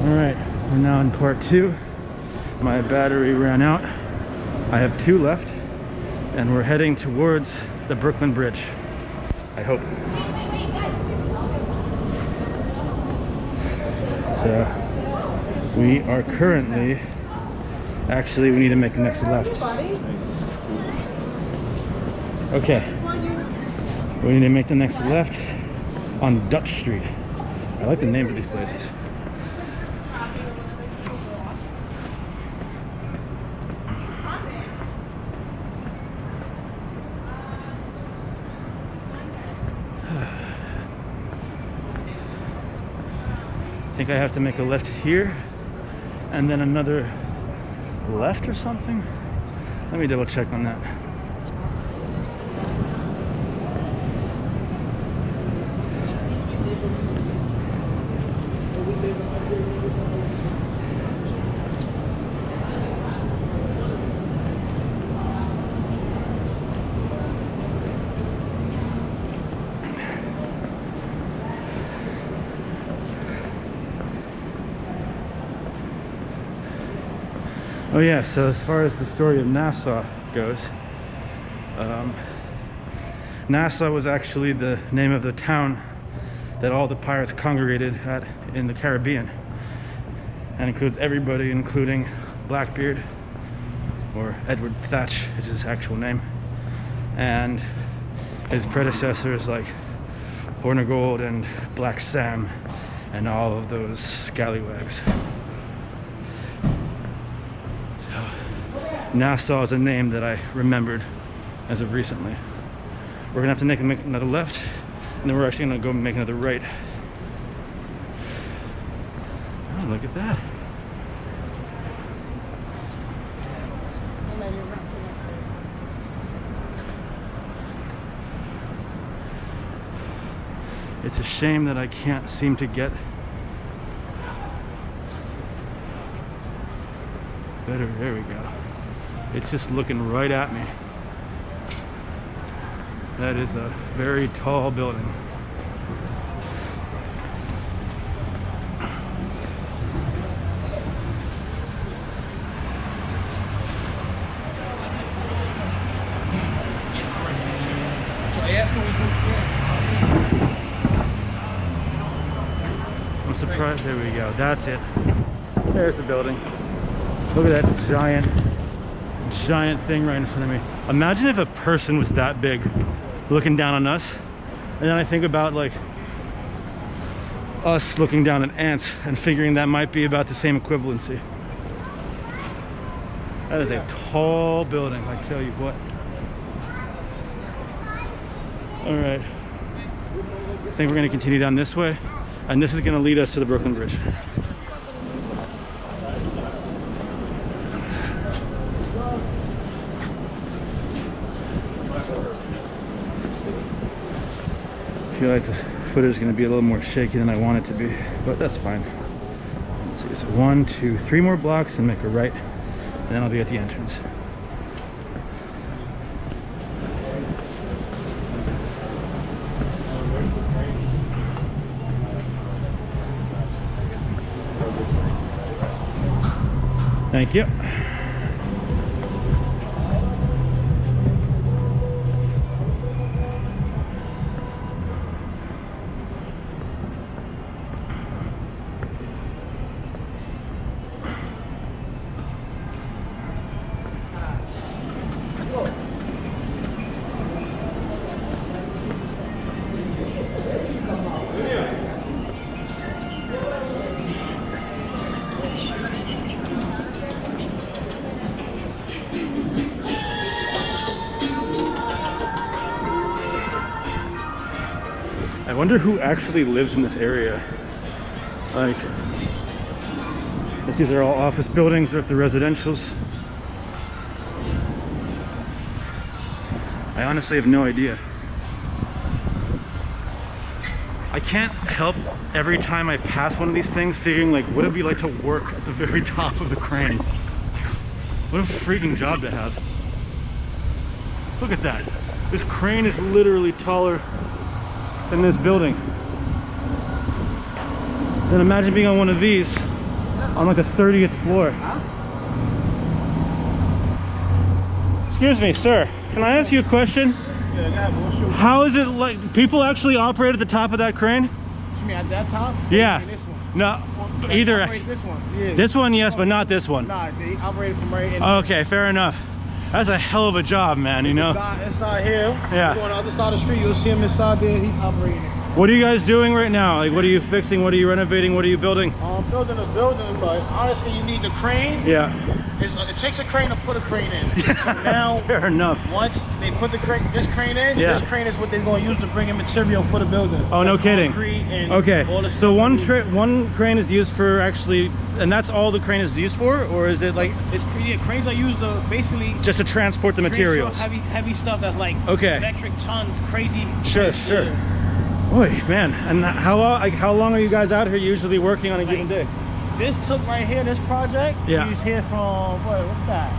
Alright, we're now in part 2. My battery ran out. I have 2 left, and we're heading towards the Brooklyn Bridge. I hope. So, we are currently... Actually, we need to make the next left. Okay. We need to make the next left on Dutch Street. I like the name of these places. I think I have to make a left here and then another left or something. Let me double check on that. Oh yeah, so as far as the story of Nassau goes, Nassau was actually the name of the town that all the pirates congregated at in the Caribbean, and includes everybody, including Blackbeard, or Edward Thatch is his actual name, and his predecessors like Hornigold and Black Sam and all of those scallywags. Nassau is a name that I remembered as of recently. We're gonna have to make another left, and then we're actually gonna go make another right. Oh, look at that. It's a shame that I can't seem to get better. There we go. It's just looking right at me. That is a very tall building. I'm surprised. There we go. That's it. There's the building. Look at that giant thing right in front of me. Imagine if a person was that big looking down on us, and then I think about like us looking down at ants and figuring that might be about the same equivalency. That is a tall building, I tell you what. All right, I think we're going to continue down this way, and this is going to lead us to the Brooklyn Bridge. I feel like the footage is going to be a little more shaky than I want it to be, but that's fine. Let's see, so 1, 2, 3 more blocks and make a right, and then I'll be at the entrance. Thank you. I wonder who actually lives in this area. Like, if these are all office buildings or if they're residentials. I honestly have no idea. I can't help every time I pass one of these things figuring like, what it'd be like to work at the very top of the crane. What a freaking job to have. Look at that. This crane is literally taller than this building. Then imagine being on one of these on like the 30th floor. Excuse me, sir. Can I ask you a question? Yeah, go ahead. How is it like people actually operate at the top of that crane? You mean at that top? Yeah. This one? No, either. This one. Yeah. This one, yes, but not this one. Nah, they operated from right in. Okay, fair enough. That's a hell of a job, man, you know? Inside here. Yeah. You go on the other side of the street, you'll see him inside there. He's operating it. What are you guys doing right now? Like, what are you fixing? What are you renovating? What are you building? I'm building a building, but honestly, you need the crane. Yeah. It takes a crane to put a crane in. So now, fair enough. Once they put this crane in, yeah. this crane is what they're going to use to bring in material for the building. Oh, no kidding. Okay, so one crane is used for actually, and that's all the crane is used for, or is it like? Cranes are used to basically just to transport the materials. Heavy stuff that's like metric tons, crazy. Sure. Boy, man, and how long are you guys out here usually working on a given day? This took right here, this project. Yeah. He was here from what's that?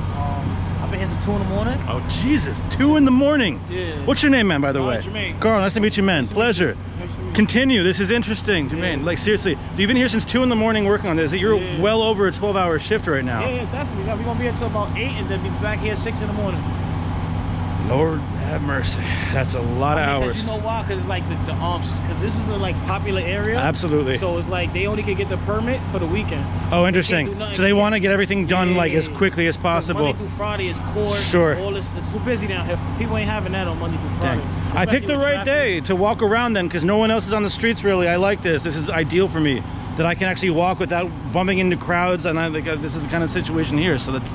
I've been here since 2 in the morning. Oh Jesus, 2 in the morning. Yeah. What's your name, man? By the way. Jermaine. Carl, nice to meet you, man. Pleasure. Nice to meet you. Continue. This is interesting, Jermaine. Like seriously, you've been here since 2 in the morning working on this. You're well over a 12-hour shift right now. Yeah, definitely. We're gonna be here until about 8, and then be back here at 6 in the morning. Lord have mercy. That's a lot of hours. You know why? Because it's like because this is a like popular area. Absolutely. So it's like they only can get the permit for the weekend. Oh, interesting. So they want to get everything done like as quickly as possible. Monday through Friday is court. Sure. All this, it's so busy down here. People ain't having that on Monday through Friday. I picked the right day to walk around then because no one else is on the streets really. I like this. This is ideal for me. That I can actually walk without bumping into crowds, and I think this is the kind of situation here. So that's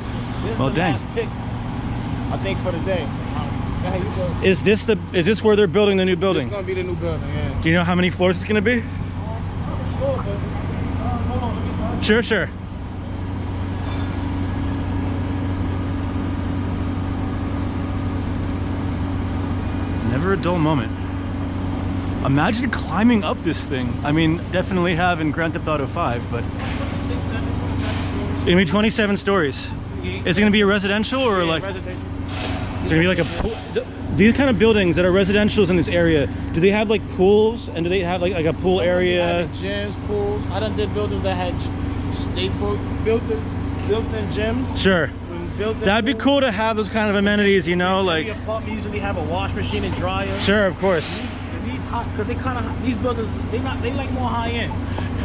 well, dang. Last pick, I think, for the day. Is this where they're building the new building? It's gonna be the new building, yeah. Do you know how many floors it's gonna be? Sure. Never a dull moment. Imagine climbing up this thing. I mean, definitely have in Grand Theft Auto 5, but 27 stories. It's gonna be 27 stories. Is it gonna be a residential or like? Residential. It's gonna be like a pool. These kind of buildings that are residentials in this area, do they have like pools, and do they have like a pool area? Gyms, pools. I done did buildings that had built-in gyms. Sure. That'd be cool to have those kind of amenities, you know, like. Every apartment usually have a wash machine and dryer. Sure, of course. These because these buildings they like more high end.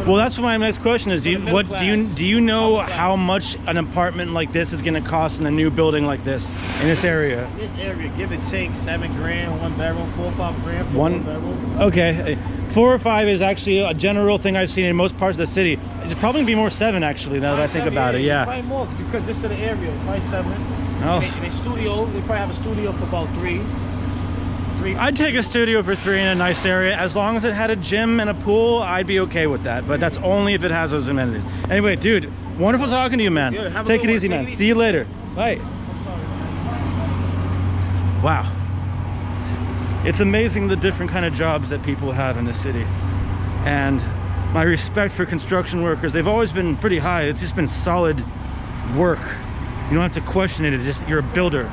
Well, that's what my next question is. Do you know how much an apartment like this is going to cost in a new building like this in this area? This area, give or take, $7 grand, 1 bedroom, 4 or 5 grand for one bedroom. Okay, 4 or 5 is actually a general thing I've seen in most parts of the city. It's probably gonna be more 7 actually. Now that I think about it, yeah. Probably more because this is the area. Probably 7. Oh. And a studio, they probably have a studio for about 3. I'd take a studio for 3 in a nice area. As long as it had a gym and a pool, I'd be okay with that. But that's only if it has those amenities. Anyway, dude, wonderful talking to you, man. Yeah, take it easy, man. See you later. Bye. Wow. It's amazing the different kind of jobs that people have in the city. And my respect for construction workers, they've always been pretty high. It's just been solid work. You don't have to question it. It's just, you're a builder.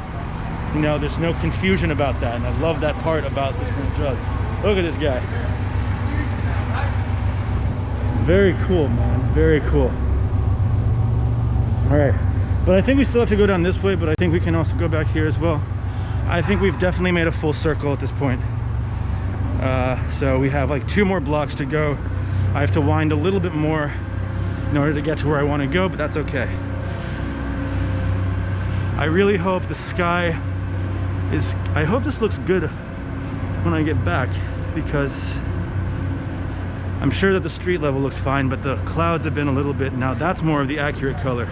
You know, there's no confusion about that, and I love that part about this kind of job. Look at this guy. Very cool, man. Very cool. All right, but I think we still have to go down this way, but I think we can also go back here as well. I think we've definitely made a full circle at this point. So we have like 2 more blocks to go. I have to wind a little bit more in order to get to where I want to go, but that's okay. I really hope the sky I hope this looks good when I get back, because I'm sure that the street level looks fine, but the clouds have been a little bit, now that's more of the accurate color.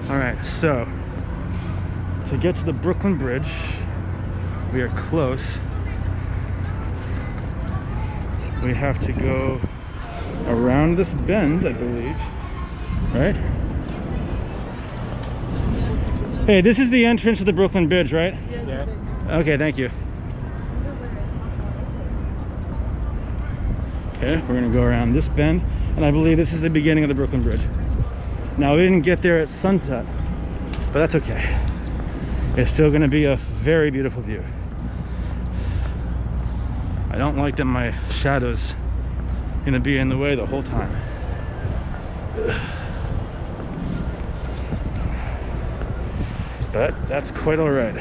All right, so to get to the Brooklyn Bridge, we are close. We have to go around this bend, I believe, right? Hey, this is the entrance to the Brooklyn Bridge, right? Yes. Yeah. Okay, thank you. Okay, we're gonna go around this bend, and I believe this is the beginning of the Brooklyn Bridge. Now, we didn't get there at sunset, but that's okay. It's still gonna be a very beautiful view. I don't like that my shadow's gonna be in the way the whole time. But that's quite all right.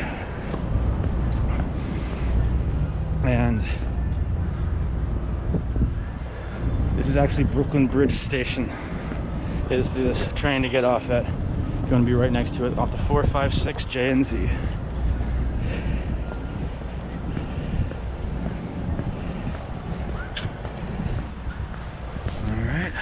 And this is actually Brooklyn Bridge Station. Is the train to get off at. Going to be right next to it, off the 456 J and Z. All right.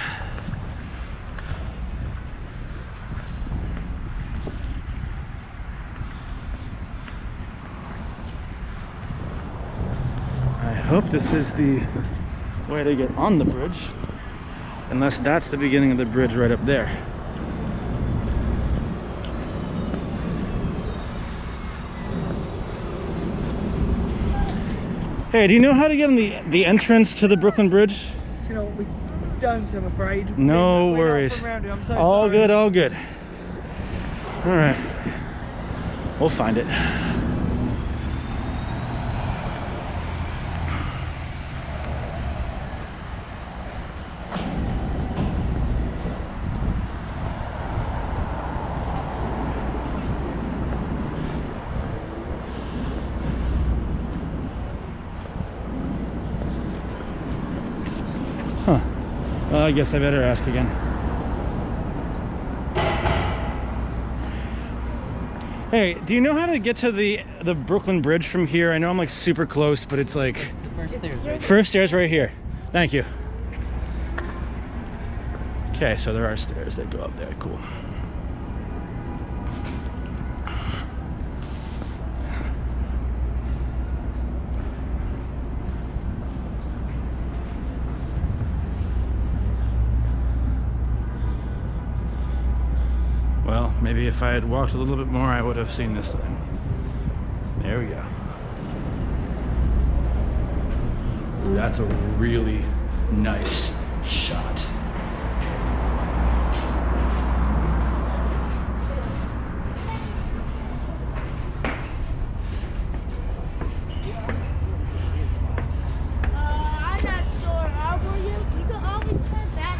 I hope this is the way to get on the bridge, unless that's the beginning of the bridge right up there. Hey, do you know how to get on the entrance to the Brooklyn Bridge? You know, we don't, I'm afraid. No worries. I'm so All sorry. good, all good. All right, we'll find it. Huh. Well, I guess I better ask again. Hey, do you know how to get to the Brooklyn Bridge from here? I know I'm like super close, but it's like The first stairs, right? first stairs right here. Thank you. Okay, so there are stairs that go up there. Cool. Well, maybe if I had walked a little bit more, I would have seen this thing. There we go. That's a really nice shot. I'm not sure. Are you? You can always turn back.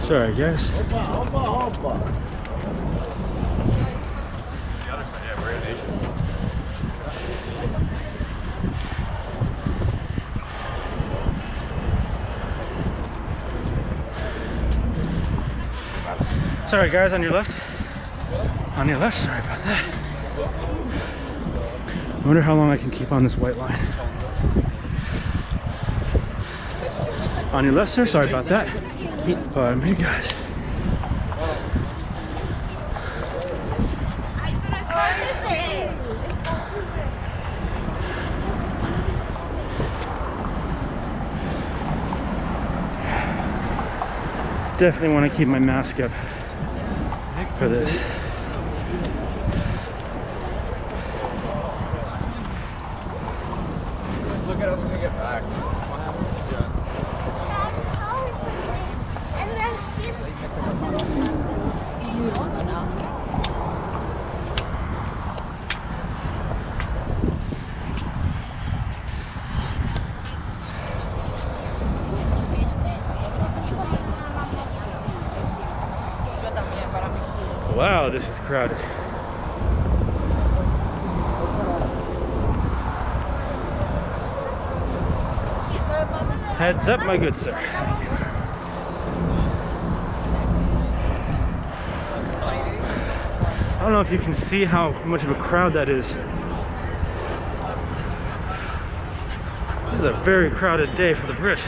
Sorry, guys. Sorry, guys, on your left. On your left, sorry about that. I wonder how long I can keep on this white line. On your left, sir, sorry about that. Pardon me, guys. Definitely want to keep my mask up for this. Let's look at it when we get back. And then Wow, this is crowded. Heads up, my good sir. I don't know if you can see how much of a crowd that is. This is a very crowded day for the bridge.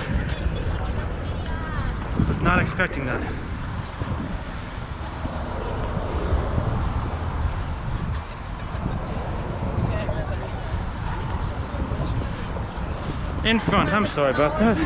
I was not expecting that. In front, I'm sorry about that.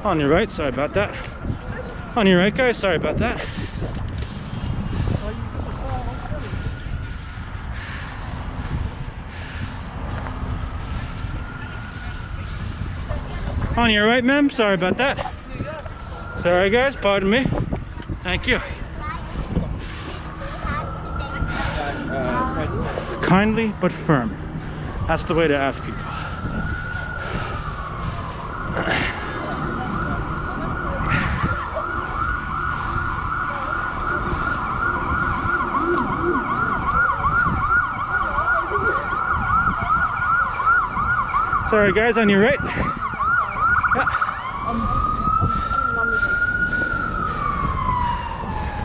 On your right, sorry about that. On your right, guys, sorry about that. On your right, ma'am, sorry about that. Sorry, guys, pardon me. Thank you. Kindly but firm. That's the way to ask people. Sorry guys, on your right. Yeah.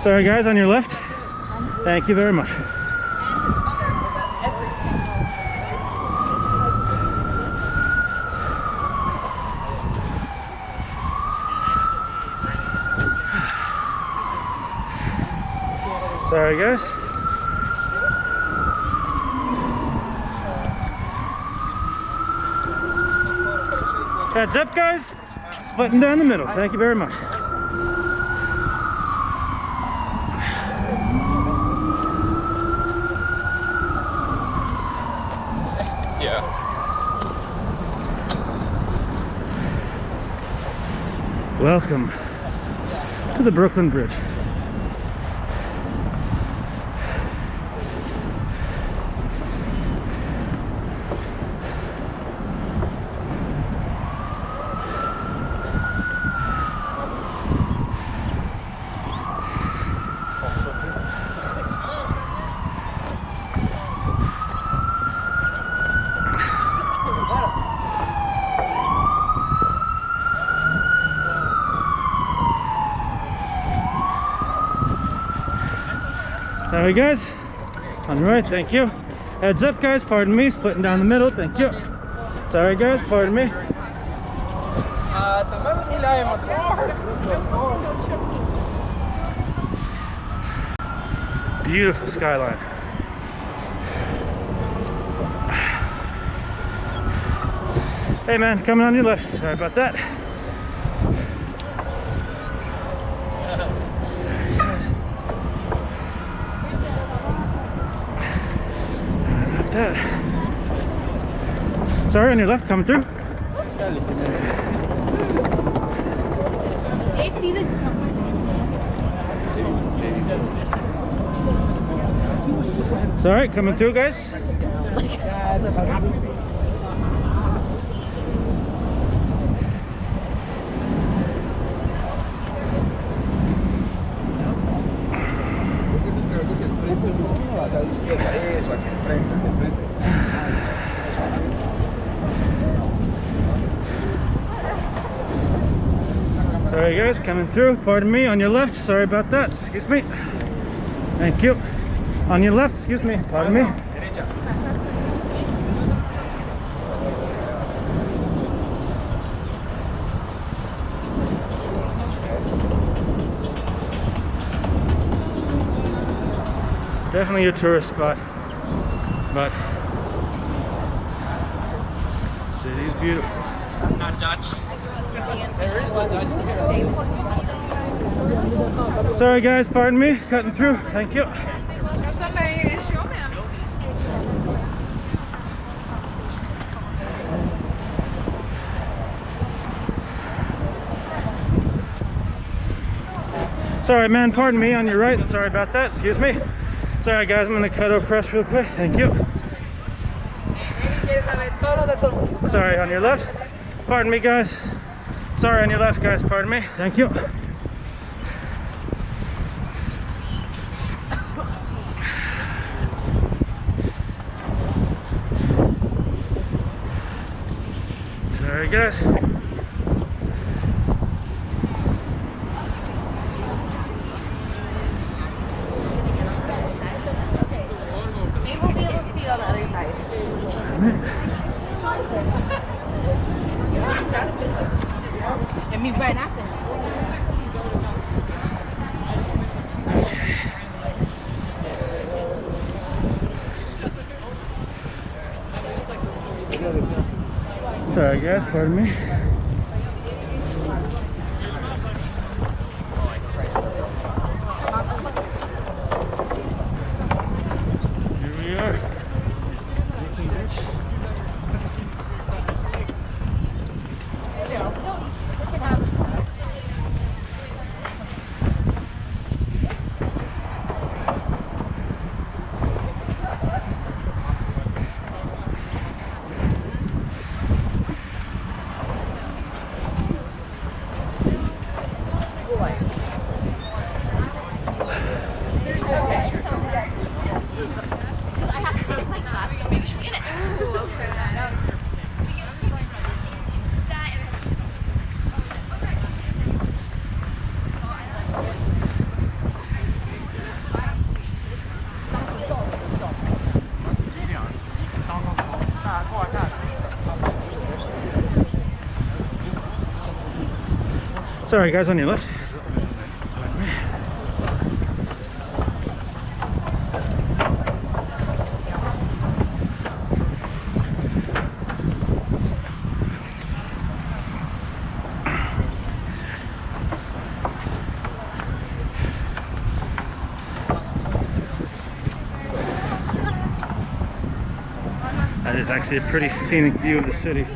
Sorry guys, on your left. Thank you very much. Sorry guys. Heads up guys, splitting down the middle. Thank you very much. Yeah. Welcome to the Brooklyn Bridge. Sorry guys, on the right, thank you. Heads up guys, pardon me, splitting down the middle, thank you. Sorry guys, pardon me. Beautiful skyline. Hey man, coming on your left, sorry about that. Sorry, on your left, coming through. Do you see the Sorry, coming through, guys. Sorry guys, coming through, pardon me, on your left, sorry about that, excuse me. Thank you. On your left, excuse me, pardon me. Definitely a tourist spot, but the city's beautiful. Not Dutch. Sorry guys, pardon me, cutting through, thank you. Sorry man, pardon me, on your right, sorry about that, excuse me. Sorry guys, I'm gonna cut across real quick, thank you. Sorry, on your left, pardon me guys. Sorry, on your left guys, pardon me, thank you. Sorry guys. Maybe we'll be able to see it on the other side. And me right after. Sorry guys, pardon me. Sorry, guys, on your left. That is actually a pretty scenic view of the city.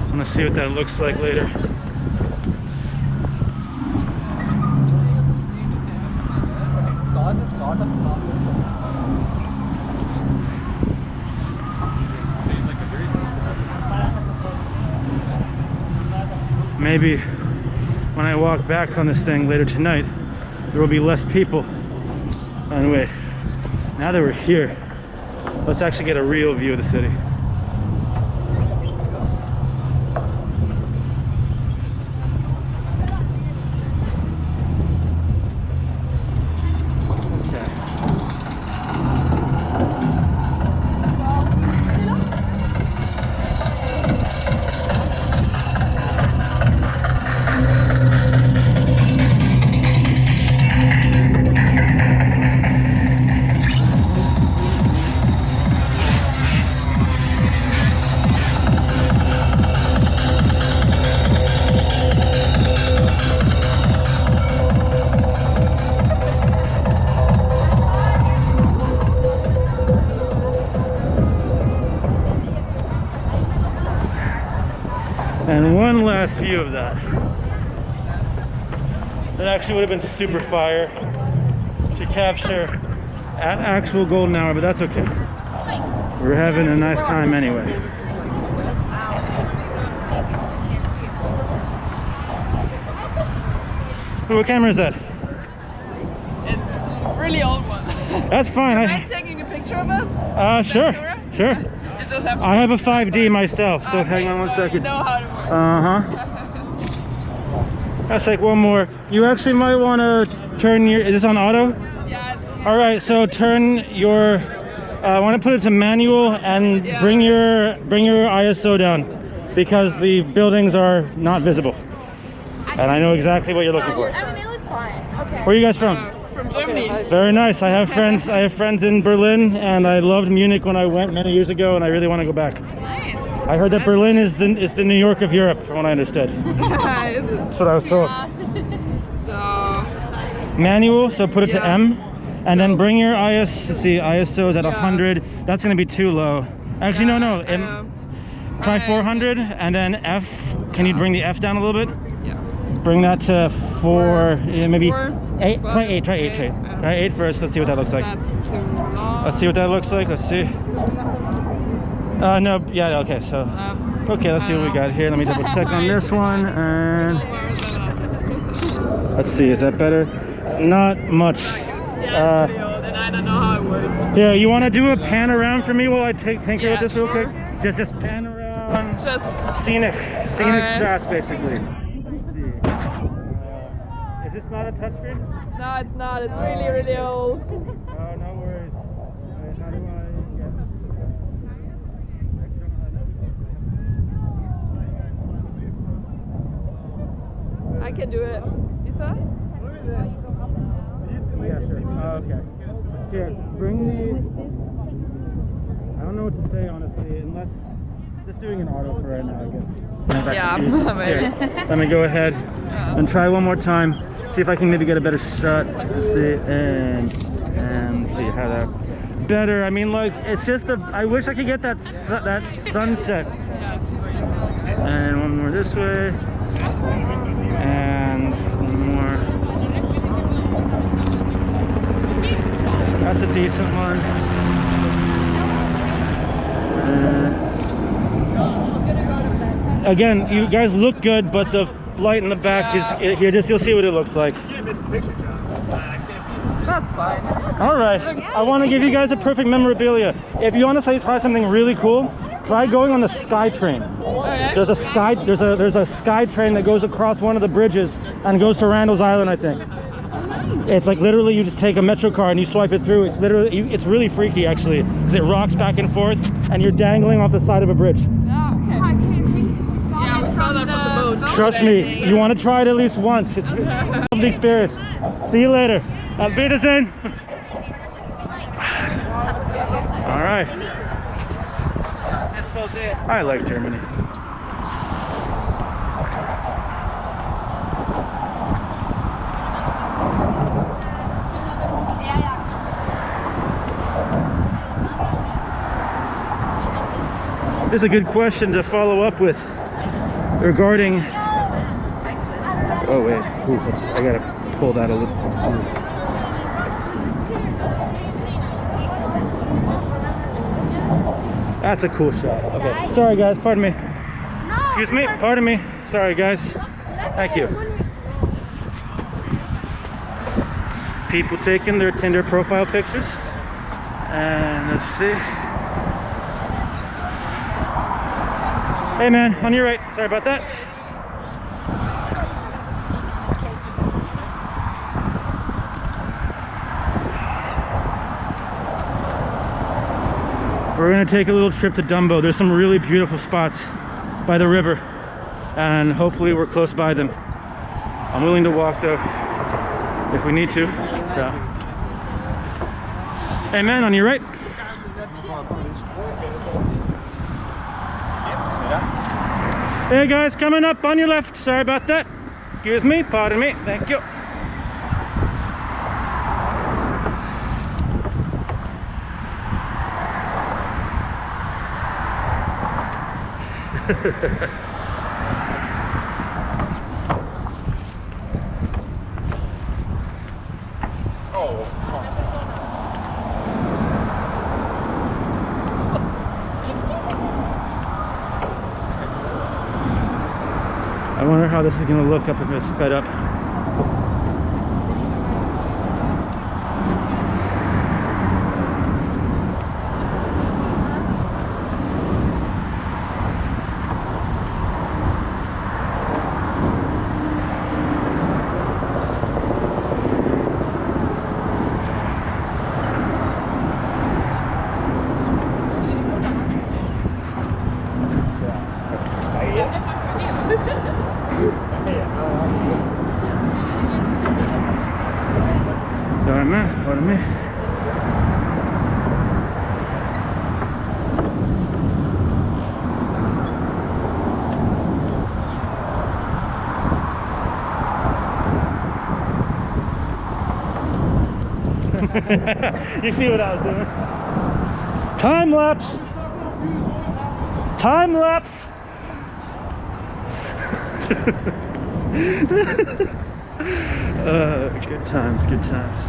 I'm gonna see what that looks like later. Maybe when I walk back on this thing later tonight, there will be less people. Anyway, now that we're here, let's actually get a real view of the city. And one last view of that. That actually would have been super fire to capture at actual golden hour, but that's okay. We're having a nice time anyway. Ooh, what camera is that? It's a really old one. That's fine. Am I taking a picture of us? Sure, sure. You just have to I have a 5D myself, so okay, hang on one so second. You know how it works. Let's take one more. You actually might want to turn your, is this on auto? Yeah, it's All right, so turn your, I want to put it to manual and bring your ISO down because the buildings are not visible. And I know exactly what you're looking for. I mean, they look fine. Okay. Where are you guys from? from Germany. Very nice. I have friends in Berlin, and I loved Munich when I went many years ago, and I really want to go back. Nice. I heard that Berlin is the New York of Europe, from what I understood. Is it? That's what I was told. So Manual, so put it to Yeah. M, and then bring your ISO is at 100. That's going to be too low. Actually, no. Try 400, and then F. Can you bring the F down a little bit? yeah. Bring that to 4, yeah, maybe 8. Four, Try 8. Try 8. Try 8 first. Let's see what that looks like. That's too long. Let's see what that looks like. Let's see. No, yeah, okay, so. Okay, let's see what we got here. Let me double check on this one. And let's see, is that better? Not much. Yeah, it's really old, and I don't know how it works. Yeah, you want to do a pan around for me while I tinker with Yeah, this real sure. quick? Just pan around. Just Scenic Alright. shots, basically. Is this not a touchscreen? no, it's not. It's really, really old. Oh, no worries. Wait, how do I get... I can do it. Lisa? Yeah, sure. Oh, okay. Here, bring the... I don't know what to say, honestly, unless... Just doing an auto for right now, I guess. Yeah, Here, let me go ahead and try one more time. See if I can maybe get a better shot. Let's see, and see how that... Better, I mean, like, it's just the... I wish I could get that sunset. And one more this way. And one more. That's a decent one. Again, you guys look good, but the light in the back is here. Just you'll see what it looks like. That's fine. All right, I want to give you guys a perfect memorabilia. If you want to try something really cool, try going on the Sky Train. Okay. There's a Sky train that goes across one of the bridges and goes to Randall's Island, I think. It's like literally you just take a Metro card and you swipe it through. It's literally, it's really freaky actually, because it rocks back and forth and you're dangling off the side of a bridge. Yeah, okay. I can't think that we saw Yeah, we saw that from the boat. Trust me, you want to try it at least once. It's a lovely experience. See you later. Auf Wiedersehen. All right. I like Germany. This is a good question to follow up with regarding. Oh wait, ooh, I gotta pull that a little. That's a cool shot. Okay, sorry guys, pardon me. Excuse me, pardon me. Sorry guys. Thank you. People taking their Tinder profile pictures. And let's see. Hey man, on your right. Sorry about that. We're gonna take a little trip to Dumbo. There's some really beautiful spots by the river, and hopefully we're close by them. I'm willing to walk though, if we need to. So, hey man, on your right. Hey guys, coming up on your left. Sorry about that. Excuse me, pardon me. Thank you. I wonder how this is going to look up if it's sped up. Sorry man, pardon me. You see what I was doing? Time lapse! Time lapse! Good times, good times.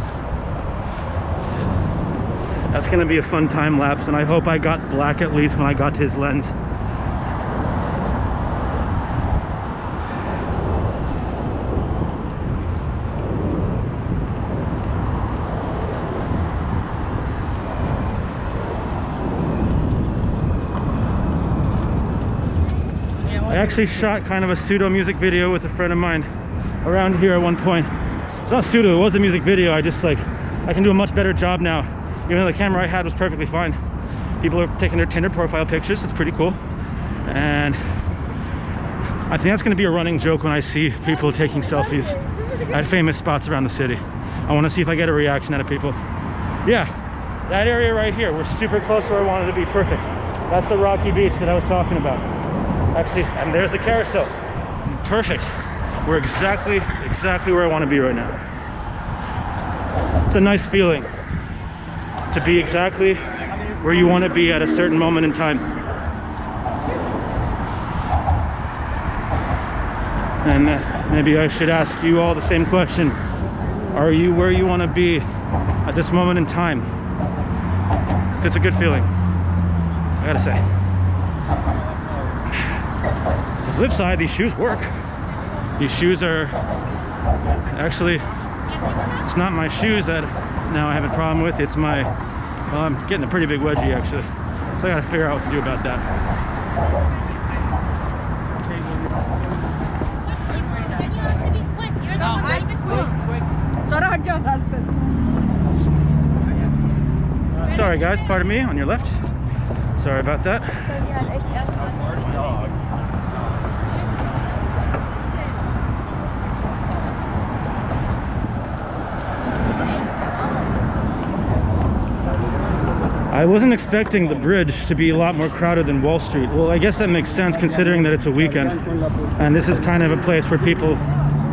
That's gonna be a fun time lapse, and I hope I got black at least when I got to his lens. I actually shot kind of a pseudo music video with a friend of mine around here at one point. It's not pseudo, it was a music video. I can do a much better job now. Even though the camera I had was perfectly fine. People are taking their Tinder profile pictures. It's pretty cool. And I think that's going to be a running joke when I see people taking selfies at famous spots around the city. I want to see if I get a reaction out of people. Yeah, that area right here, we're super close where I wanted to be. Perfect. That's the rocky beach that I was talking about. Actually, and there's the carousel. Perfect. We're exactly where I want to be right now. It's a nice feeling to be exactly where you want to be at a certain moment in time. And maybe I should ask you all the same question. Are you where you want to be at this moment in time? It's a good feeling, I gotta say. The flip side, these shoes work. These shoes are actually, it's not my shoes that now I have a problem with, it's my, well, I'm getting a pretty big wedgie actually, so I gotta figure out what to do about that. Sorry, Sorry guys, pardon me, on your left. Sorry about that. I wasn't expecting the bridge to be a lot more crowded than Wall Street. Well, I guess that makes sense considering that it's a weekend. And this is kind of a place where people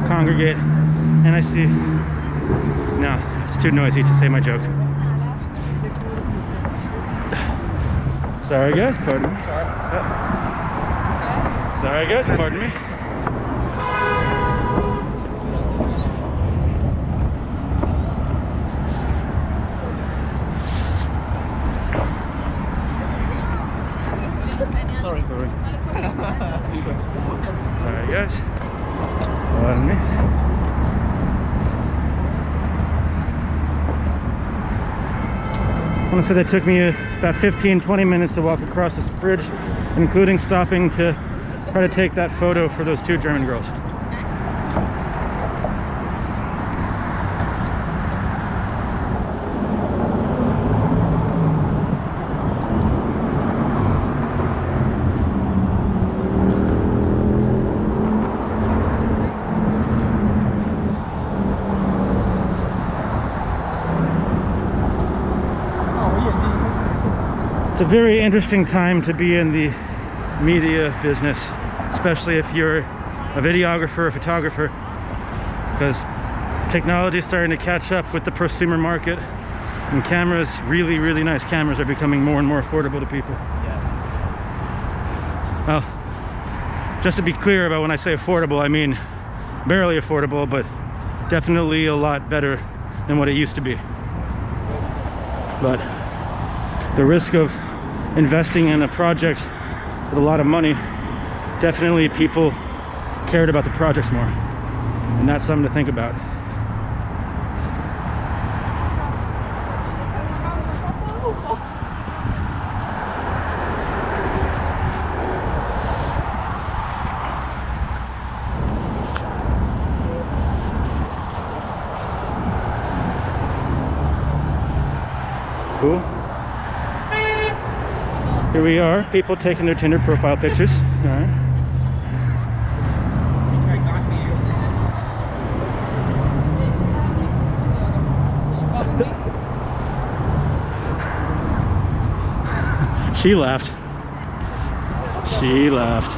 congregate. And I see... No, it's too noisy to say my joke. Sorry guys, pardon me. Sorry guys, pardon me. Sorry. Sorry guys, pardon me. I want to say that took me about 15-20 minutes to walk across this bridge, including stopping to try to take that photo for those two German girls. It's a very interesting time to be in the media business, especially if you're a videographer or photographer, because technology is starting to catch up with the prosumer market, and cameras, really nice cameras, are becoming more and more affordable to people. Well, just to be clear about when I say affordable, I mean barely affordable, but definitely a lot better than what it used to be. But the risk of investing in a project with a lot of money, definitely people cared about the projects more, and that's something to think about. Cool. Here we are, people taking their Tinder profile pictures. All right. She laughed. She laughed.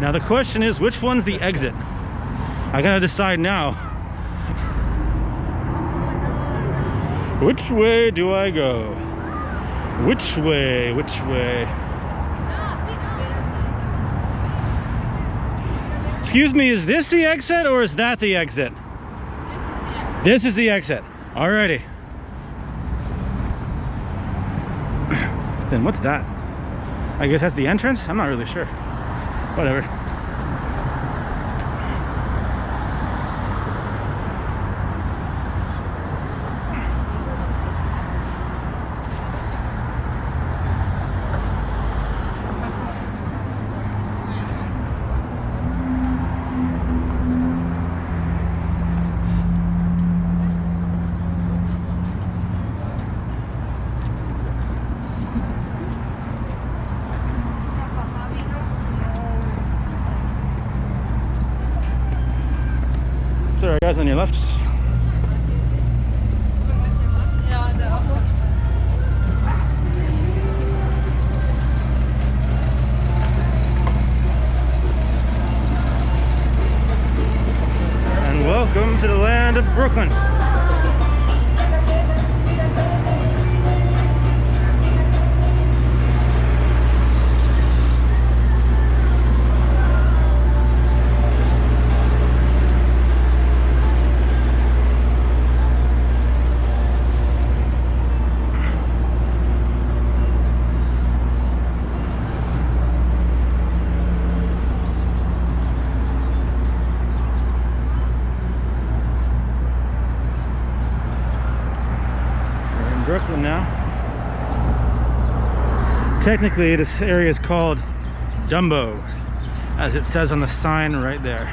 Now the question is, which one's the exit? I gotta decide now. Which way do I go? Which way? Which way? Excuse me, is this the exit or is that the exit? This is the exit. Alrighty. Then what's that? I guess that's the entrance? I'm not really sure. Whatever. Sorry guys, on your left. And welcome to the land of Brooklyn. Brooklyn now. Technically this area is called Dumbo, as it says on the sign right there.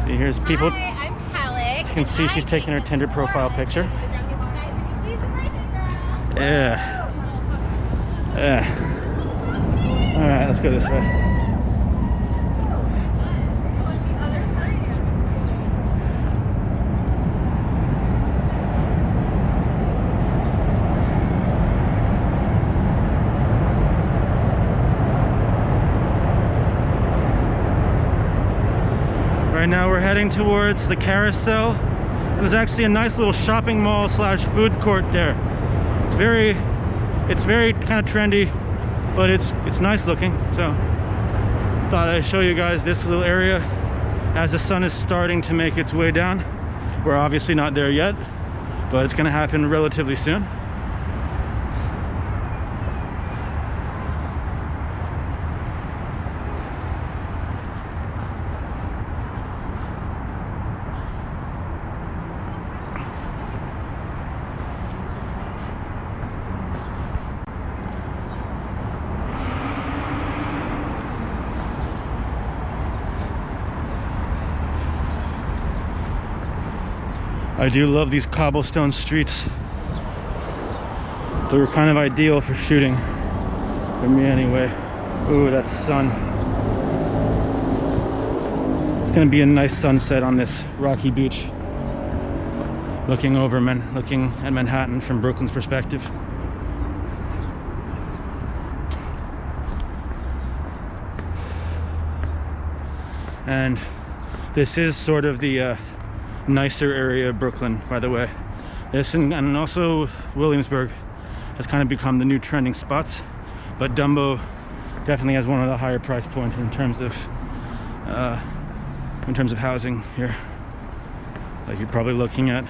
See, here's people. Hi, I'm Alex. You can see she's taking her Tinder profile picture. Yeah. Yeah. All right, let's go this way. Right now we're heading towards the Carousel. And there's actually a nice little shopping mall slash food court there. It's very kind of trendy, but it's nice looking. So thought I'd show you guys this little area as the sun is starting to make its way down. We're obviously not there yet, but it's gonna happen relatively soon. I do love these cobblestone streets. They're kind of ideal for shooting, for me anyway. Ooh, that sun. It's gonna be a nice sunset on this rocky beach, looking at Manhattan from Brooklyn's perspective. And this is sort of the nicer area of Brooklyn, by the way. This and also Williamsburg has kind of become the new trending spots, but Dumbo definitely has one of the higher price points in terms of housing here. Like you're probably looking at,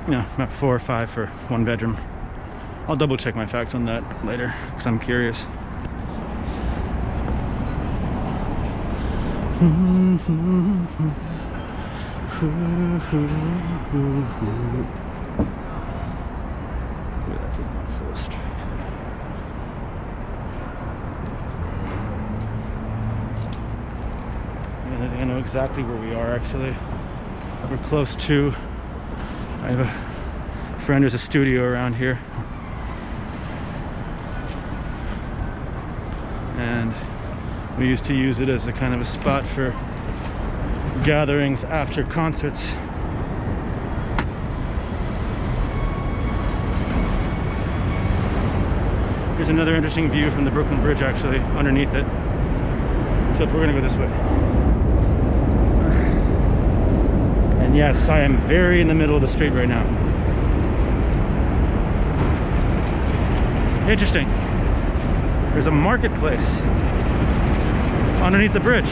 you know, about 4 or 5 for 1 bedroom. I'll double check my facts on that later because I'm curious. Ooh, that's a nice little street. I think I know exactly where we are actually. We're close to, I have a friend who's a studio around here. And we used to use it as a kind of a spot for gatherings after concerts. Here's another interesting view from the Brooklyn Bridge actually, underneath it. Except we're gonna go this way. And yes, I am very in the middle of the street right now. Interesting. There's a marketplace underneath the bridge.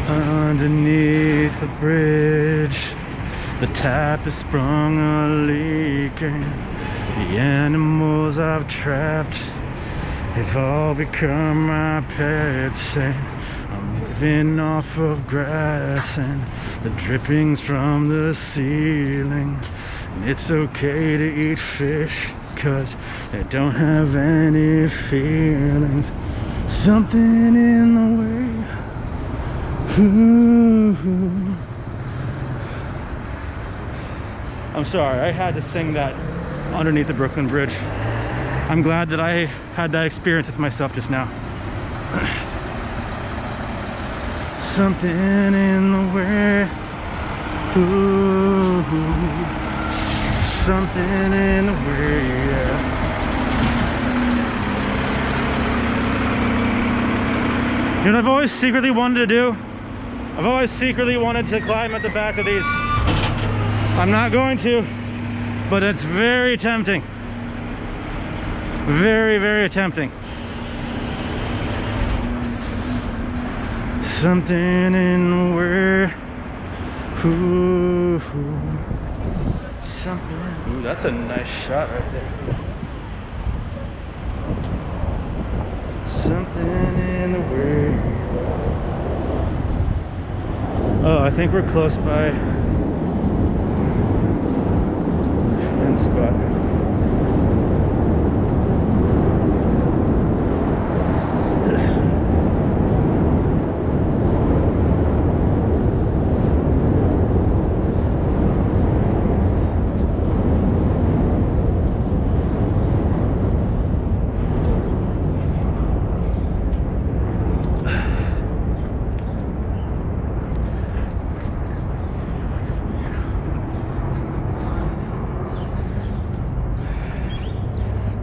Underneath the bridge, the tap is sprung a leaking. The animals I've trapped, they've all become my pets. And I'm living off of grass and the drippings from the ceiling. And it's okay to eat fish, 'cause they don't have any feelings. Something in the way. Ooh. I'm sorry, I had to sing that underneath the Brooklyn Bridge. I'm glad that I had that experience with myself just now. Something in the way. Ooh. Something in the way, yeah. You know what I've always secretly wanted to do? I've always secretly wanted to climb at the back of these. I'm not going to, but it's very tempting. Very, very tempting. Something in where, ooh, something. Ooh, that's a nice shot right there. Something in the way. Oh, I think we're close by friend spot.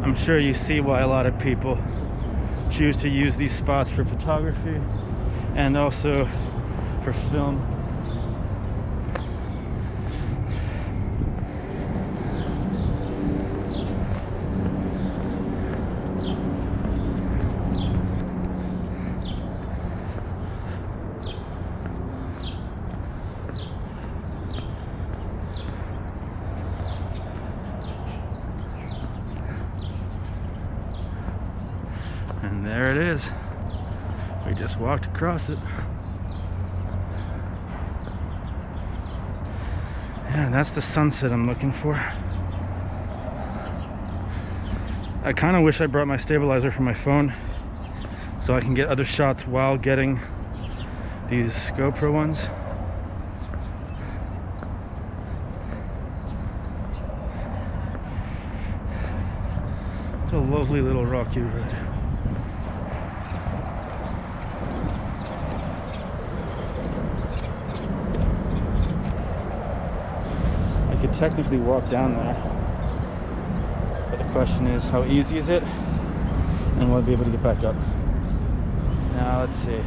I'm sure you see why a lot of people choose to use these spots for photography and also for film. And there it is. We just walked across it. Yeah, that's the sunset I'm looking for. I kind of wish I brought my stabilizer from my phone so I can get other shots while getting these GoPro ones. It's a lovely little rocky road. I could technically walk down there, but the question is, how easy is it, and will I be able to get back up? Now let's see.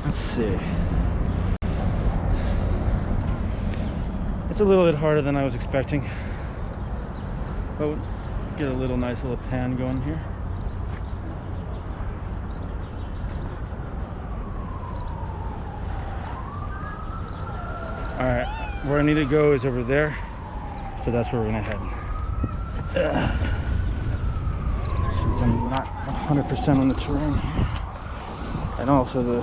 Let's see. It's a little bit harder than I was expecting, but we'll get a nice little pan going here. Alright, where I need to go is over there, so that's where we're gonna head. Since I'm not 100% on the terrain here, and also the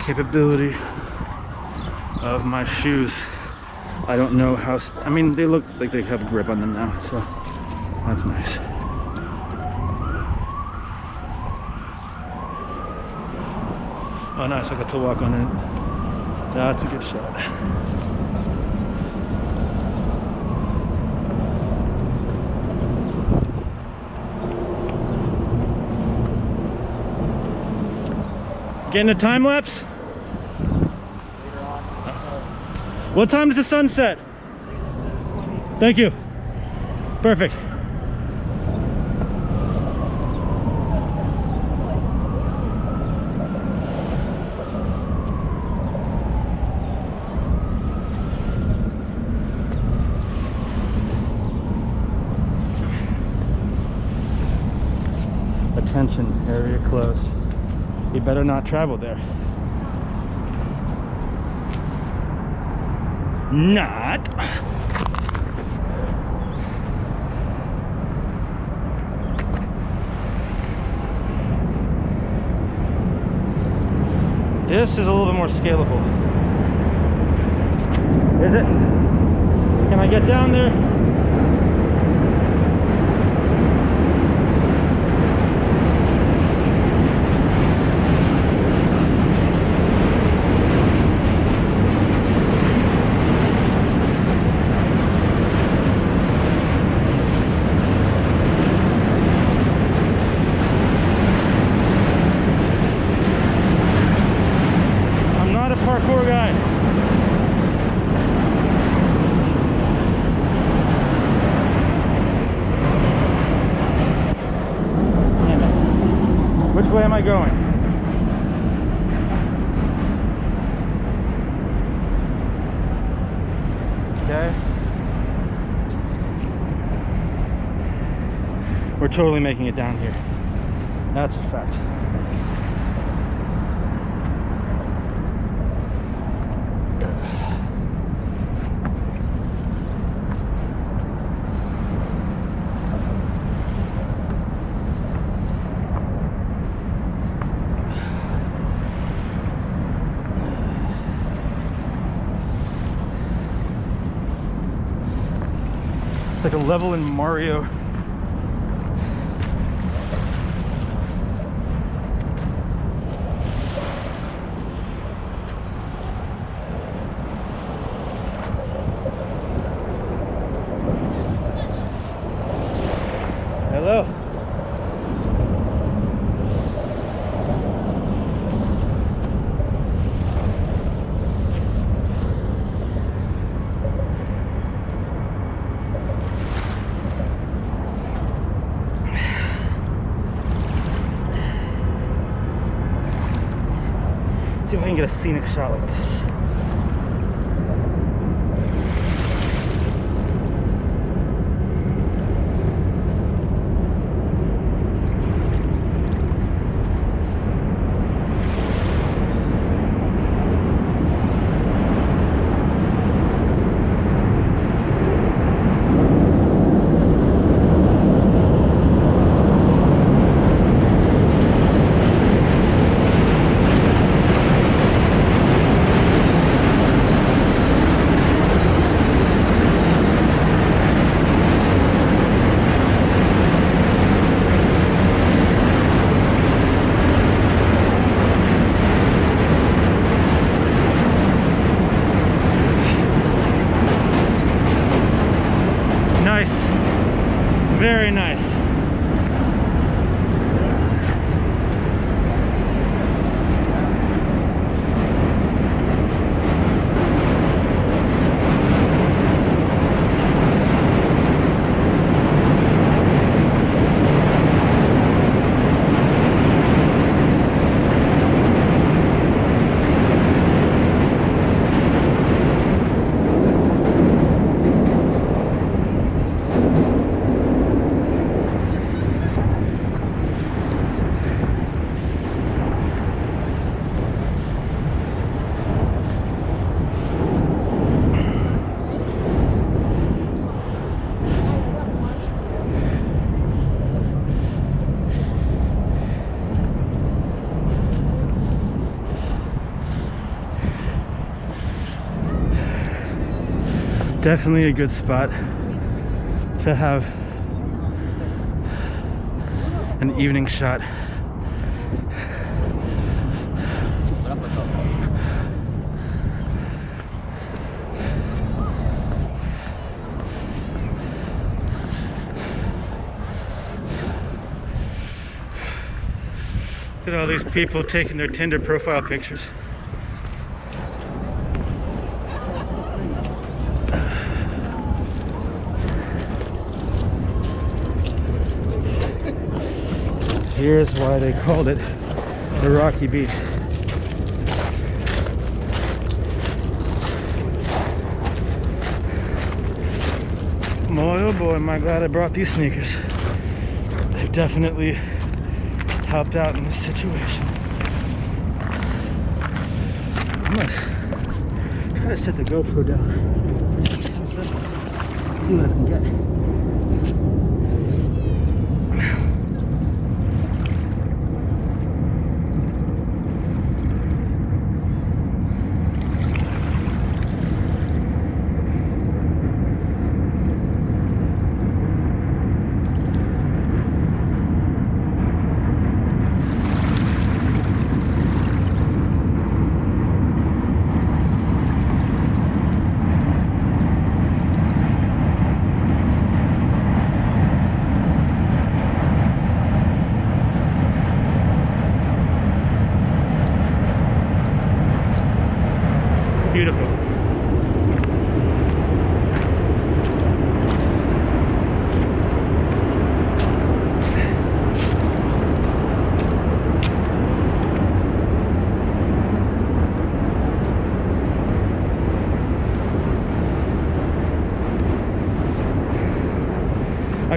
capability of my shoes. I don't know how, I mean, they look like they have a grip on them now, so that's nice. Oh nice, I got to walk on it. That's a good shot. Getting a time lapse? What time does the sun set? Thank you. Perfect. Attention, area closed. You better not travel there. Not. This is a little bit more scalable. Is it? Can I get down there? Parkour guy. Damn it. Which way am I going? Okay. We're totally making it down here. That's a fact. It's like a level in Mario. Hello. See if I can get a scenic shot like this. Nice. Very nice. Definitely a good spot to have an evening shot. Look at all these people taking their Tinder profile pictures. Here's why they called it the Rocky Beach. Boy, oh boy, am I glad I brought these sneakers. They've definitely helped out in this situation. I'm gonna try to set the GoPro down. See what I can get.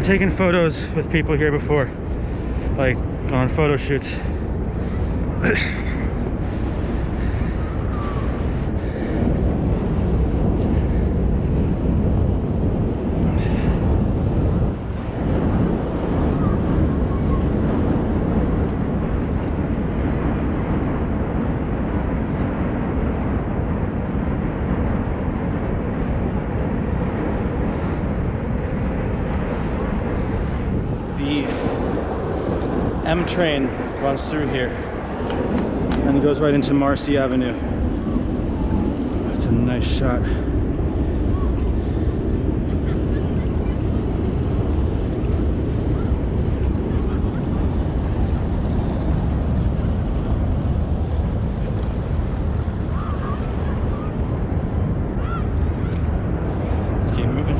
I've taken photos with people here before, like on photo shoots. The M train runs through here and it goes right into Marcy Avenue. That's a nice shot. Let's keep moving.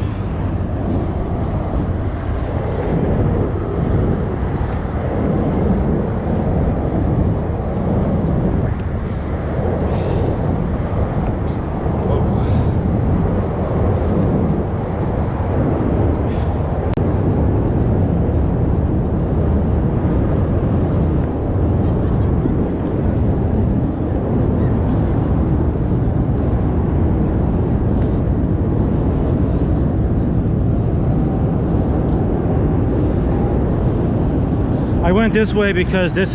I went this way because this